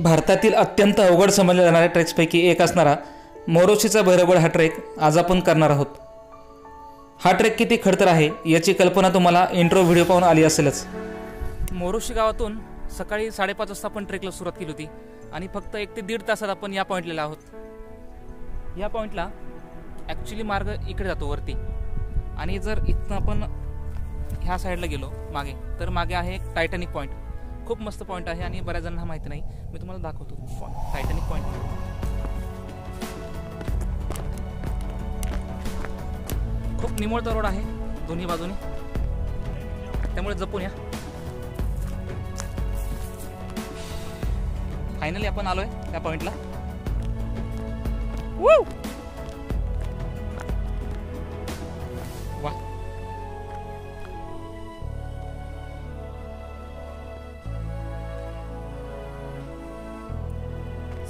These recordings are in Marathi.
भारतातील अत्यंत अवघड समजल्या जाणाऱ्या ट्रेक्सपैकी एक असणारा मोरोशीचा भैरवगड हा ट्रेक आज आपण करणार आहोत। हा ट्रेक किती खडतर आहे याची कल्पना तुम्हाला इंट्रो व्हिडिओ पाहून आली असेलच। मोरोशी गावातून सकाळी 5:30 वाजता आपण ट्रेकला सुरुवात केली होती आणि फक्त 1 ते 1.5 तासात आपण या पॉइंटला आहोत। या पॉइंटला ॲक्च्युली मार्ग इकडे जातो वरती, आणि जर इथनं आपण ह्या साईडला गेलो मागे तर मागे आहे एक टायटॅनिक पॉइंट। खूप मस्त पॉइंट आहे आणि बऱ्याच जणांना माहिती नाही, मी तुम्हाला दाखवतो टायटॅनिक पॉइंट। खूप निमुळता रोड आहे दोन्ही बाजूनी, त्यामुळे जपून या। फायनली आपण आलोय त्या पॉइंटला। वाह,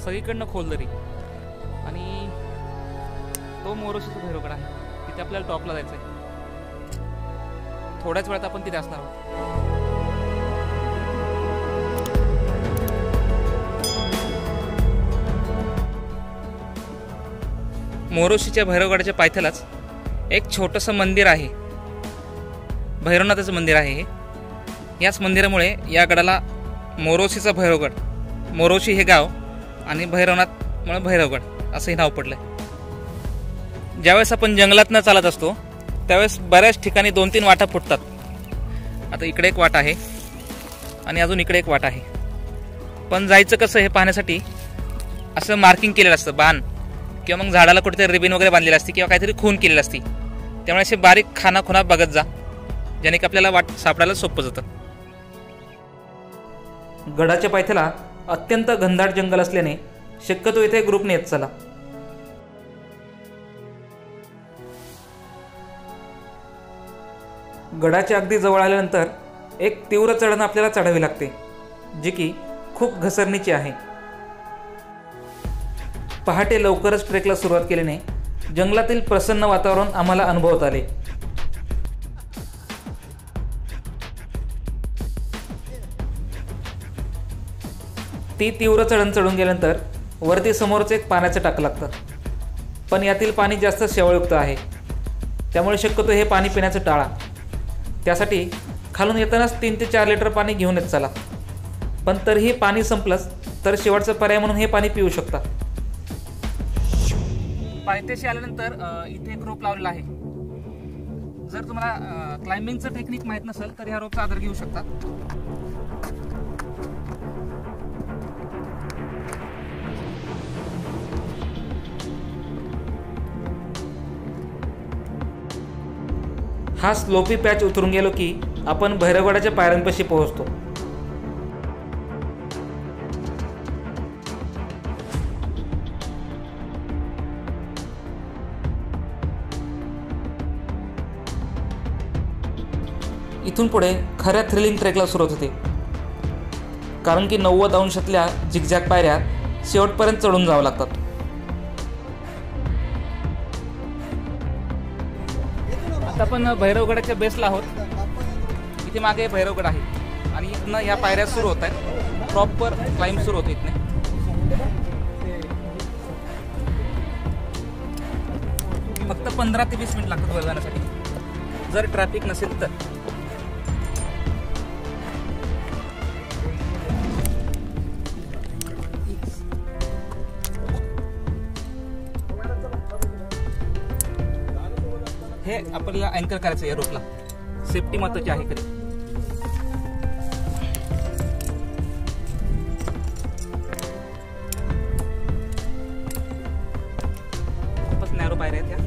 सगळीकडनं खोलदरी आणि तो मोरोशीचा भैरवगड आहे, तिथे आपल्याला टॉपला जायचं आहे। थोड्याच वेळात आपण तिथे असणार आहोत। मोरोशीच्या भैरवगडाच्या पायथ्यालाच एक छोटंसं मंदिर आहे, भैरवनाथाचं मंदिर आहे हे। याच मंदिरामुळे या गडाला मोरोशीचा भैरवगड, मोरोशी हे गाव आणि भैरवनाथमुळे भैरवगड असंही नाव पडलंय। ज्यावेळेस आपण जंगलातनं चालत असतो त्यावेळेस बऱ्याच ठिकाणी 2-3 वाटा फुटतात। आता इकडे एक वाट आहे आणि अजून इकडे एक वाट आहे, पण जायचं कसं हे पाहण्यासाठी असं मार्किंग केलेलं असतं, बाण किंवा मग झाडाला कुठेतरी रिबीन वगैरे बांधलेली असते किंवा काहीतरी खून केलेली असते। त्यामुळे असे बारीक खाना बघत जा, ज्याने की आपल्याला वाट सापडायला सोपं जातं। गडाच्या पायथ्याला अत्यंत घनदाट जंगल असल्याने शक्यतो इथे ग्रुपने येत चला। गडाच्या अगदी जवळ आल्यानंतर एक तीव्र चढण आपल्याला चढावी लागते, जी की खूप घसरणीची आहे। पहाटे लवकरच ट्रेकला सुरुवात केल्याने जंगलातील प्रसन्न वातावरण आम्हाला अनुभवता आले। ती तीव्र चढण चढून गेल्यानंतर वरती समोरच एक पाण्याचं टाकं लागतं, पण यातील पाणी जास्त शेवाळयुक्त आहे, त्यामुळे शक्यतो हे पाणी पिण्याचं टाळा। त्यासाठी खालून येतानाच 3 ते 4 लिटर पाणी घेऊन येत चला, पण तरीही पाणी संपलंच तर शेवटचा पर्याय म्हणून हे पाणी पिऊ शकता। पायथ्याशी आल्यानंतर इथे एक रोप लावलेला आहे। जर तुम्हाला क्लाइम्बिंगचं टेक्निक माहीत नसेल तर ह्या रोपचा आधार घेऊ शकता। हा स्लोपी पॅच उतरून गेलो की आपण भैरवगडाच्या पायऱ्यांपाशी पोहोचतो। इथून पुढे खऱ्या थ्रिलिंग ट्रेकला सुरुवात होते, कारण की 90 अंशातल्या झिगझॅग पायऱ्या शेवटपर्यंत चढून जावं लागतात। आता आपण भैरवगडाच्या बेसला आहोत। इथे मागे भैरवगड आहे आणि इथनं या पायऱ्या सुरू होत आहेत, प्रॉपर क्लाइंब सुरू होते इथने। फक्त 15 ते 20 मिनिट लागतात वर जाण्यासाठी, जर ट्रॅफिक नसेल तर। हे आपल्याला अँकर करायचं आहे रोपला, सेफ्टी महत्वाची आहे कधी। खूपच नॅरो पायऱ्या आहेत ह्या।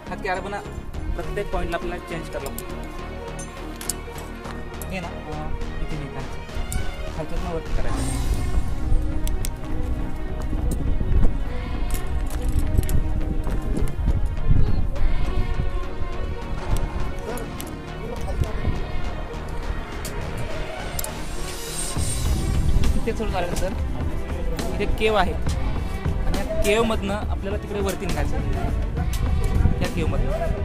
हा कॅरबना प्रत्येक पॉइंटला आपल्याला चेंज करायला लागतो। हे ना इथे नाही करायचं, खालच्यातनं वरती करायचं। इथे चढून आल्यानंतर इथे केव आहे आणि या केव्हमधनं आपल्याला तिकडे वरती निघायचं. या केव्हमधनं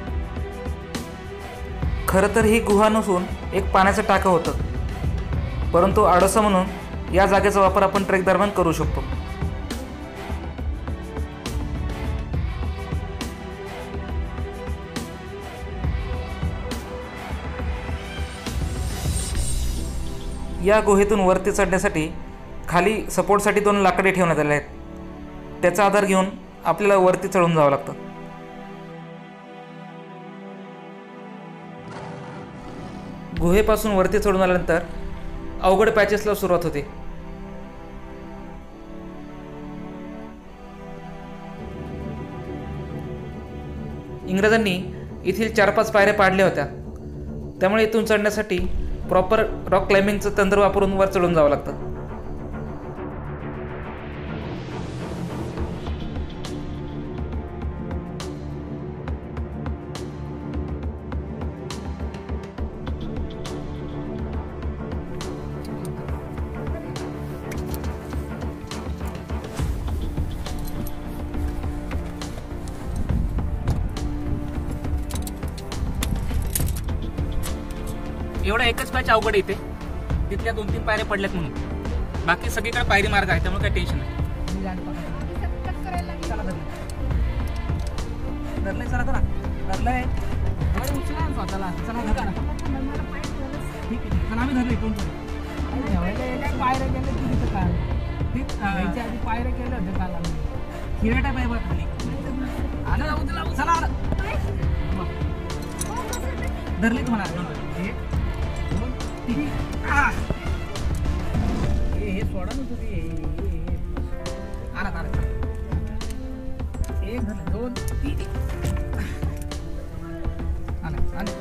खरं तर ही गुहा नसून एक पाण्याचं टाकं होतं, परंतु आडोसा म्हणून या जागेचा वापर आपण ट्रेक दरम्यान करू शकतो. या गुहेतून वरती चढण्यासाठी खाली सपोर्टसाठी 2 लाकडे ठेवण्यात आले आहेत. त्याचा आधार घेऊन आपल्याला वरती चढून जावं लागतं. गुहेपासून वरती चढून आल्यानंतर अवघड पॅचेसला सुरुवात होते. इंग्रजांनी येथील 4-5 पायऱ्या पाडल्या होत्या, त्यामुळे इथून चढण्यासाठी प्रॉपर रॉक क्लाइम्बिंगचं तंत्र वापरून वर चढून जावं लागतं. एवढा एकच पॅच अवघड येते, तिथल्या 2-3 पायऱ्या पडल्यात म्हणून. बाकी सगळीकडे पायरी मार्ग आहे, त्यामुळे काही टेन्शन नाही. पायऱ्या केलं होतं काल आम्ही. हिरटा पाय खाली धरले तुम्हाला. हे सोडा ना तुम्ही. आला आला. 1 धरलं, 2 3 आला आले.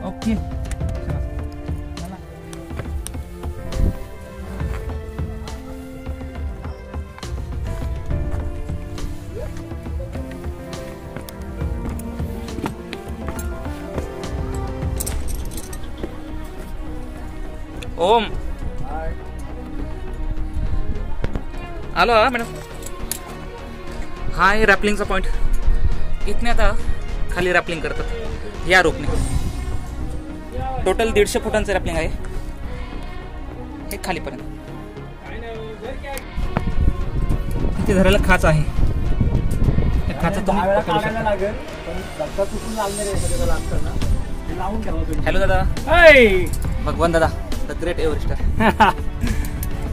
ओके चला. ओम आलो मॅडम. हा आहे रॅपलिंगचा पॉईंट. इथने आता खाली रॅपलिंग करतात या रोपने. टोटल 150 फुटांचं रॅपलिंग आहे हे खालीपर्यंत. इथे धरायला खाच आहे. खाचा तुम्ही पकडू शकता. हॅलो दादा. भगवान दादा द ग्रेट एव्हरेस्टर.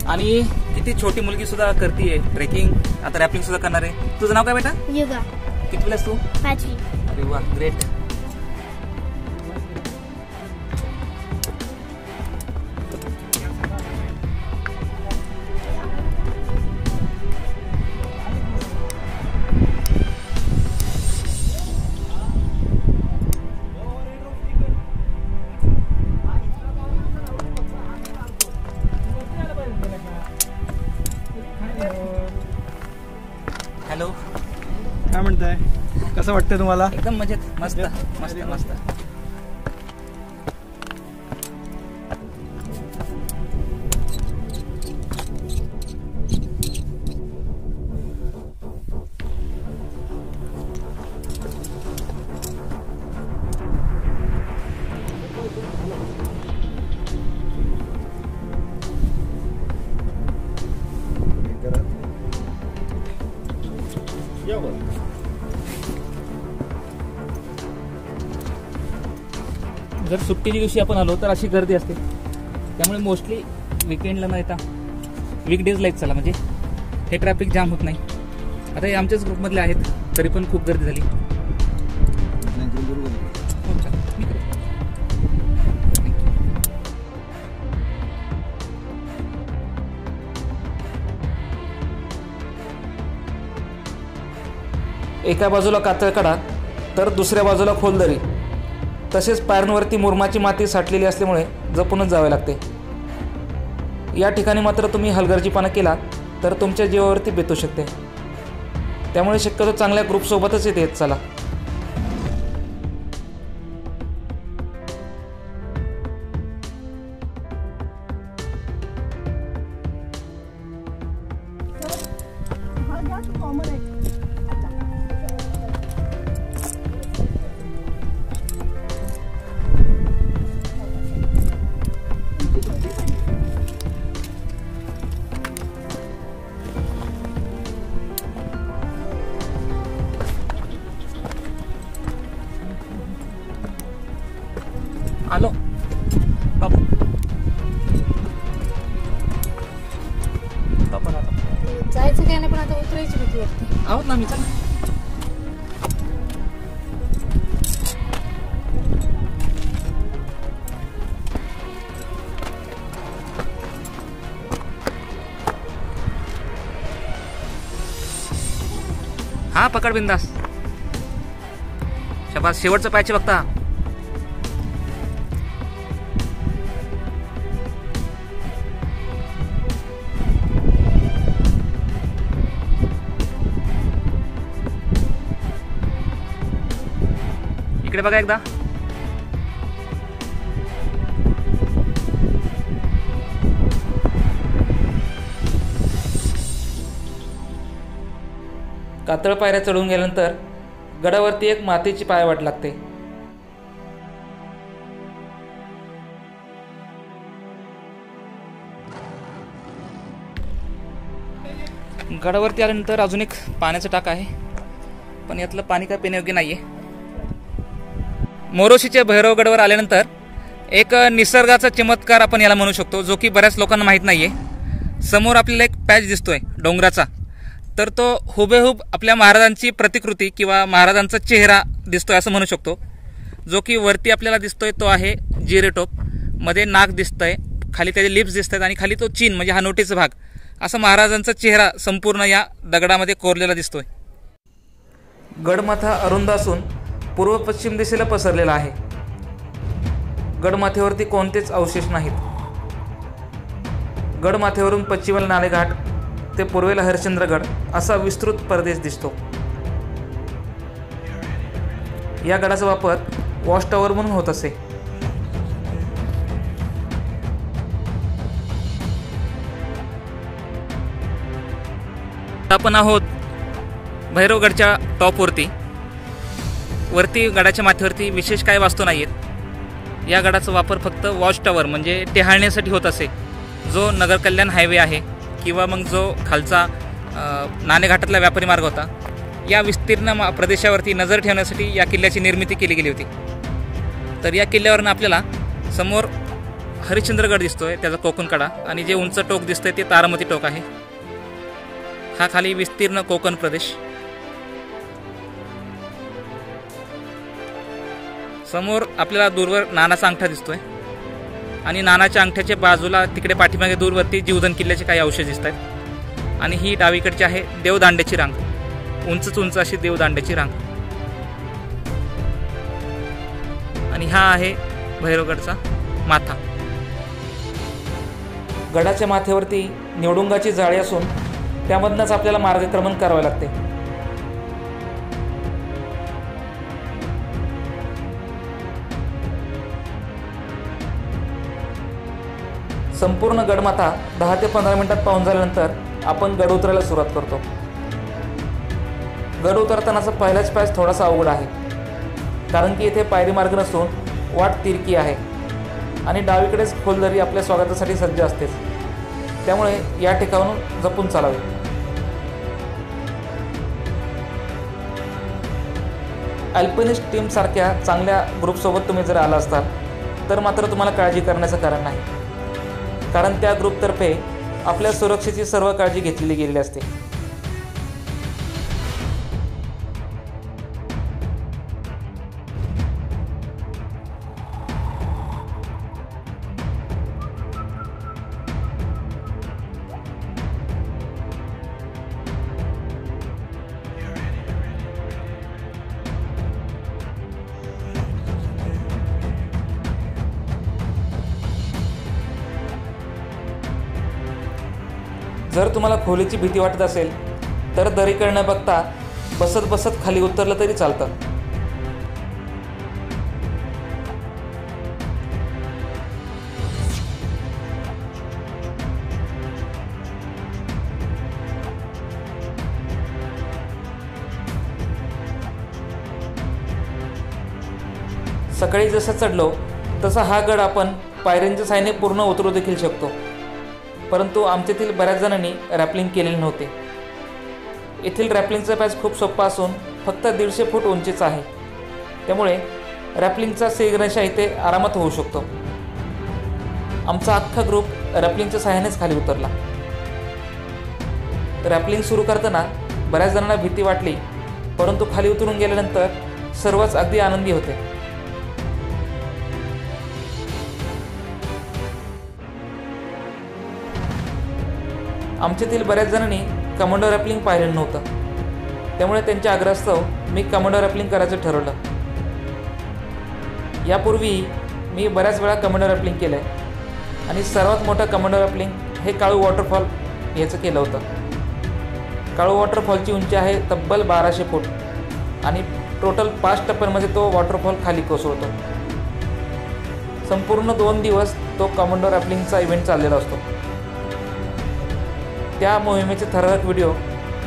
आणि किती छोटी मुलगी सुद्धा करतीये ट्रेकिंग, आता रॅपलिंग सुद्धा करणार आहे. तुझं नाव काय बेटा? युगा. कितवीला आहेस तू? 5वी. अरे वा ग्रेट. हॅलो. काय म्हणताय, कसं वाटतंय तुम्हाला? एकदम मजेत. मस्त मस्त मस्त. जर सुट्टीच्या दिवशी आपण आलो तर अशी गर्दी असते, त्यामुळे मोस्टली विकेंडला न येता वीकडेजला येत चला, म्हणजे हे ट्रॅफिक जाम होत नाही. आता हे आमच्याच ग्रुपमधले आहेत, तरी पण खूप गर्दी झाली. एका बाजूला कातळकडा तर दुसऱ्या बाजूला खोलदरी, तसेच पायऱ्यांवरती मुरमाची माती साठलेली असल्यामुळे जपूनच जावे लागते. या ठिकाणी मात्र तुम्ही हलगर्जीपणा केला तर तुमच्या जीवावरती बेतू शकते, त्यामुळे शक्यतो चांगल्या ग्रुपसोबतच येते चला. आलो बाबू. बाबा आता जायचं काय नाही, पण आता उतरायची भीती वाटते. आहोत ना मी. चला हा पकड बिंदास. शाबास. शेवटचं पायचे बघता. इकडे बघा एकदा. कातळ पायऱ्या चढून गेल्यानंतर गडावरती एक मातीची पायवाट लागते. गडावरती आल्यानंतर अजून एक पाण्याचं टाक आहे, पण यातलं पाणी काय पिण्यायोग्य नाहीये. मोरोशीच्या भैरवगडावर आल्यानंतर एक निसर्गाचा चमत्कार आपण याला म्हणू शकतो, जो की बऱ्याच लोकांना माहीत नाहीये. समोर आपल्याला एक पॅच दिसतोय डोंगराचा, तर तो हुबेहूब आपल्या महाराजांची प्रतिकृती किंवा महाराजांचा चेहरा दिसतोय असं म्हणू शकतो. जो की वरती आपल्याला दिसतोय तो आहे जिरेटोप, मध्ये नाक दिसतंय, खाली त्याचे लिप्स दिसत आहेत आणि खाली तो चीन म्हणजे हा नोटीचा भाग, असा महाराजांचा चेहरा संपूर्ण या दगडामध्ये कोरलेला दिसतोय. गडमाथा अरुंद असून पूर्व पश्चिम दिशेला पसरलेला आहे. गडमाथ्यावरती कोणतेच अवशेष नाहीत. गडमाथ्यावरून पश्चिमेला नाणेघाट ते पूर्वेला हरिश्चंद्रगड असा विस्तृत प्रदेश दिसतो. या गडाचा वापर वॉच टॉवर म्हणून होत असे. आपण आहोत भैरवगडच्या टॉपवरती. वरती गडाच्या माथ्यावरती विशेष काय वास्तू नाहीयेत. या गडाचा वापर फक्त वॉच टॉवर म्हणजे टेहाळण्यासाठी होत असे, जो नगर कल्याण हायवे आहे किंवा मग जो खालचा नाणेघाटातला व्यापारी मार्ग होता. या विस्तीर्ण प्रदेशावरती नजर ठेवण्यासाठी या किल्ल्याची निर्मिती केली गेली होती. तर या किल्ल्यावरनं आपल्याला समोर हरिश्चंद्रगड दिसतोय, त्याचा कोकण कडा, आणि जे उंच टोक दिसतंय ते तारामती टोक आहे. हा खाली विस्तीर्ण कोकण प्रदेश. समोर आपल्याला दूरवर नानाचा अंगठा दिसतोय आणि नानाच्या अंगठ्याच्या बाजूला तिकडे पाठीमागे दूरवरती जीवधन किल्ल्याचे काही अवशेष दिसत आहेत. आणि ही डावीकडची आहे देवदांड्याची रांग, उंच उंच अशी देवदांड्याची रांग. आणि हा आहे भैरवगडचा माथा. गडाच्या माथ्यावरती निवडुंगाची जाळी असून त्यामधनंच आपल्याला मार्गक्रमण करावे लागते. संपूर्ण गडमाथा 10 ते 15 मिनिटात पाहून झाल्यानंतर आपण गड उतरायला सुरुवात करतो. गड उतरतानाचा पहिलाच पायस थोडासा अवघड आहे, कारण की येथे पायरी मार्ग नसून वाट तिरकी आहे आणि डावीकडेच खोलदरी आपल्या स्वागतासाठी सज्ज असतेच. त्यामुळे या ठिकाणून जपून चालावे. अल्पिनिस्ट टीम सारख्या चांगल्या ग्रुपसोबत तुम्ही जर आला असाल तर मात्र तुम्हाला काळजी करण्याचं कारण नाही, कारण त्या ग्रुपतर्फे आपल्या सुरक्षेची सर्व काळजी घेतलेली गेलेली असते. जर तुम्हाला खोलीची भीती वाटत असेल तर दरीकडे न बघता बसत बसत खाली उतरलं तरी चालतं. सकाळी जसं चढलो तसा हा गड आपण पायऱ्यांच्या साहाय्याने पूर्ण उतरू देखील शकतो, परंतु आमच्यातील बऱ्याच जणांनी रॅपलिंग केलेले नव्हते. येथील रॅपलिंगचा पॅच खूप सोपा असून फक्त 150 फूट उंचीचा आहे, त्यामुळे रॅपलिंगचा सिग्नेशा इथे आरामात होऊ शकतो. आमचा अख्खा ग्रुप रॅपलिंगच्या साहाय्यानेच खाली उतरला. रॅपलिंग सुरू करताना बऱ्याच जणांना भीती वाटली, परंतु खाली उतरून गेल्यानंतर सर्वच अगदी आनंदी होते. आमच्यातील बऱ्याच जणांनी कमांडो रॅपलिंग पाहिलेलं नव्हतं, त्यामुळे त्यांच्या आग्रहास्तव मी कमांडो रॅपलिंग करायचं ठरवलं. यापूर्वी मी बऱ्याच वेळा कमांडो रॅपलिंग केलं आहे आणि सर्वात मोठं कमांडो रॅपलिंग हे काळू वॉटरफॉल याचं केलं होतं. काळू वॉटरफॉलची उंची आहे तब्बल 1200 फूट आणि टोटल 5 टप्प्यांमध्ये तो वॉटरफॉल खाली कोसळतो. संपूर्ण 2 दिवस तो कमांडो रॅपलिंगचा इव्हेंट चाललेला असतो. त्या मोहिमेचे थरारक व्हिडिओ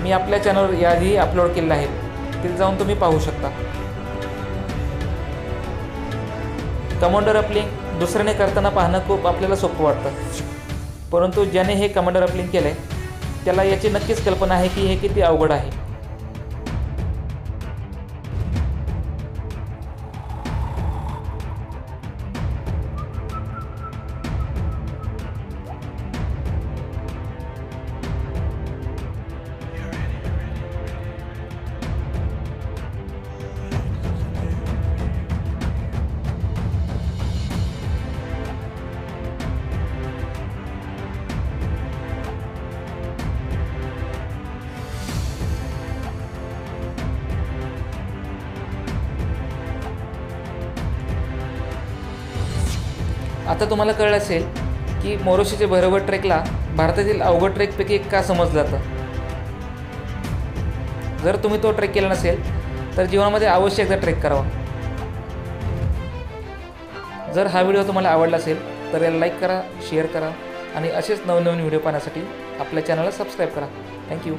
मी आपल्या चॅनलवर याआधी अपलोड केलेले आहेत, तिथे जाऊन तुम्ही पाहू शकता. कमांडो रॅपलिंग दुसऱ्याने करताना पाहणं खूप आपल्याला सोपं वाटतं, परंतु ज्याने हे कमांडो रॅपलिंग केलं आहे त्याला याची नक्कीच कल्पना आहे की हे किती अवघड आहे. आता तुम्हाला कळलं असेल की मोरोशीचे भैरवगड ट्रेकला भारतातील अवघड ट्रेकपैकी एक का समजलं जातं. जर तुम्ही तो ट्रेक केला नसेल तर जीवनामध्ये अवश्य एकदा ट्रेक करावा. जर हा व्हिडिओ तुम्हाला आवडला असेल तर याला लाईक करा, शेअर करा आणि असेच नवनवीन व्हिडिओ पाहण्यासाठी आपल्या चॅनलला सबस्क्राईब करा. थँक्यू.